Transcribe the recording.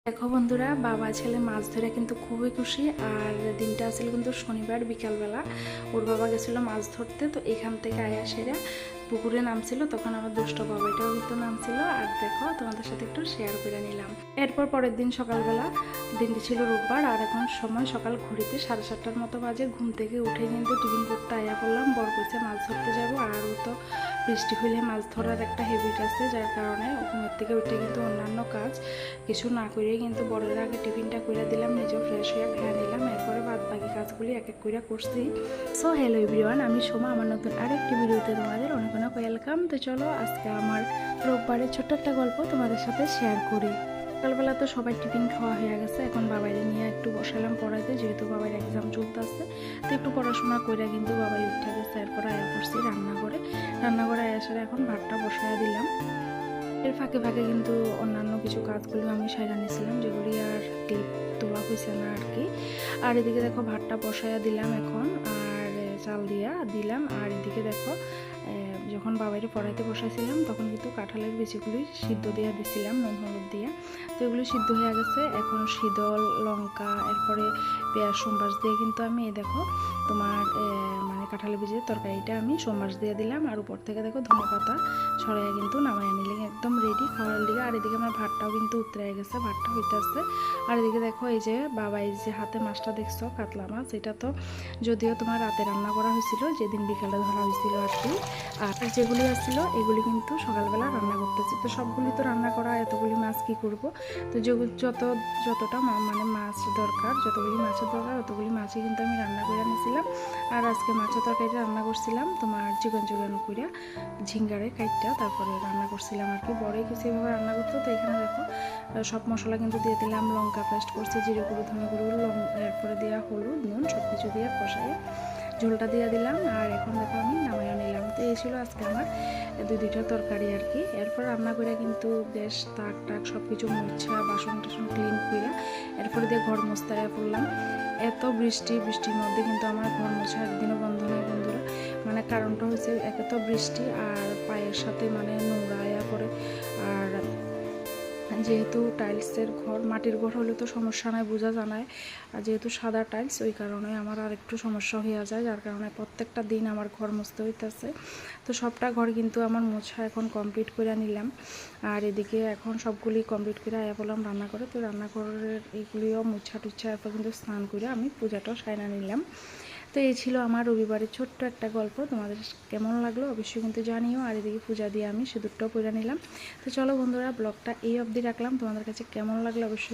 দেখো বন্ধুরা, বাবা ছেলে মাছ ধরে কিন্তু খুবই খুশি। আর দিনটা আসলে কিন্তু শনিবার বিকালবেলা ওর বাবা গেছিলো মাছ ধরতে। তো এখান থেকে আয়া সেরা পুকুরে নামছিল, তখন আমার দুষ্ট বাবাটাও কিন্তু নামছিল। আর দেখো তোমাদের সাথে একটু শেয়ার করে নিলাম। এরপর পরের দিন সকালবেলা, দিনটি ছিল রোববার, আর এখন সময় সকাল ঘড়িতে 7:30টার মতো বাজে। ঘুম থেকে উঠে কিন্তু টিফিন করতে আয়া করলাম। বর কইছে মাছ ধরতে যাব, আর ও তো বৃষ্টি হলে মাছ ধরার একটা হ্যাবিট আছে, যার কারণে ঘুমের থেকে উঠে কিন্তু অন্যান্য কাজ কিছু না করে কিন্তু বড়ের আগে টিফিনটা করে দিলাম, নিজেও ফ্রেশ হয়ে খেয়ে নিলাম। এরপরে বাদ বাকি কাজগুলি এক এক করে করছি। সো হ্যালো এভরিওয়ান, আমি সোমা, আমার নতুন আরেকটি ভিডিওতে তোমাদের অনেক অনেক ওয়েলকাম। তো চলো আজকে আমার রোববারের ছোট্ট একটা গল্প তোমাদের সাথে শেয়ার করি। সকালবেলা তো সবাই টিফিন খাওয়া হয়ে গেছে, এখন বাবাইরে নিয়ে একটু বসালাম পড়াইতে, যেহেতু বাবার এক্সাম চলতেছে। তো একটু পড়াশোনা করে কিন্তু বাবাই উঠে গেছে। এরপর আয়া করছি রান্নাঘরে আসার এখন ভাতটা বসাইয়া দিলাম। এর ফাঁকে ফাঁকে কিন্তু অন্যান্য কিছু কাজগুলো আমি সাইরা নিয়েছিলাম, যেগুলি আর ক্লিপ তোলা হয়েছে না আর কি। আর এদিকে দেখো ভাতটা বসাইয়া দিলাম এখন, আর চাল দিয়া দিলাম। আর এদিকে দেখো যখন বাবাইরে পড়াইতে বসাইছিলাম তখন কিন্তু কাঁঠালের বিচিগুলি সিদ্ধ দিয়ে দিছিলাম নুন হলুদ দিয়ে। তো এগুলো সিদ্ধ হয়ে গেছে। এখন শীতল লঙ্কা, এরপরে পেঁয়াজ সোমবাস দিয়ে কিন্তু আমি দেখো তোমার মানে কাঁঠালের বীজের তরকারিটা আমি সোমবাস দিয়ে দিলাম। আর উপর থেকে দেখো ধনেপাতা ছড়াইয়া কিন্তু নামাইয়া নিলে একদম রেডি খাওয়ার দিকে। আর এদিকে আমার ভাতটাও কিন্তু উতরে গেছে, ভাতটা হইতে আসছে। আর এদিকে দেখো এই যে বাবা এই যে হাতে মাছটা দেখছো, কাতলা মাছ, এটা তো যদিও তোমার রাতে রান্না করা হয়েছিল, যেদিন বিকালে ধরা হয়েছিল আর কি। আর যেগুলি আসছিল এগুলি কিন্তু সকালবেলা রান্না করতেছি। তো সবগুলি তো রান্না করা, এতগুলি মাছ কি করব। তো যতটা মানে মাছ দরকার, যতগুলি মাছের দরকার অতগুলি মাছই কিন্তু আমি রান্না করে নিয়েছিলাম। আর আজকে মাছের তরকারিটা রান্না করছিলাম তোমার চিকন কইরা ঝিঙ্গারে কাইটটা, তারপরে রান্না করছিলাম আর কি। বড়ই কিছু এভাবে রান্না করতো। তো এখানে দেখো সব মশলা কিন্তু দিয়ে দিলাম, লঙ্কা পেস্ট করছি, জিরে গুঁড়ো, ধনে গুঁড়ো, এরপরে দেওয়া হলুদ নুন সব কিছু দিয়ে কষাই ঝোলটা দিয়ে দিলাম। আর এখন দেখো আমি নামাইয়া নিলাম। তো এই ছিল আজকে আমার দুইটা তরকারি আর কি। এরপর রান্না করে কিন্তু বেশ তাক সব কিছু মুছা বাসন টাসন ক্লিন করে এরপরে দিয়ে ঘর মোস্তায়া করলাম। এত বৃষ্টির মধ্যে কিন্তু আমার ঘর মোছা একদিনও বন্ধ নয় বন্ধুরা। মানে কারণটা হচ্ছে একে তো বৃষ্টি, আর পায়ের সাথে মানে নোংরা আয়া পড়ে। আর যেহেতু টাইলসের ঘর, মাটির ঘর হলে তো সমস্যা নয়, বোঝা জানায়। আর যেহেতু সাদা টাইলস, ওই কারণে আমার আর একটু সমস্যা হয়ে যায়, যার কারণে প্রত্যেকটা দিন আমার ঘর মুছতে হইতেছে। তো সবটা ঘর কিন্তু আমার মোছা এখন কমপ্লিট করে নিলাম। আর এদিকে এখন সবগুলি কমপ্লিট করে আয়া বললাম রান্না করে। তো রান্নাঘরের এইগুলিও মুছা টুছা, এরপর কিন্তু স্নান করে আমি পূজাটাও সাইনা নিলাম। তো এই ছিল আমার রবিবারের ছোট্ট একটা গল্প। তোমাদের কেমন লাগলো অবশ্যই কিন্তু জানিও। আর এদিকে পূজা দিয়ে আমি সিঁদুরটাও পরে নিলাম। তো চলো বন্ধুরা, ব্লগটা এই অবধি রাখলাম। তোমাদের কাছে কেমন লাগলো অবশ্যই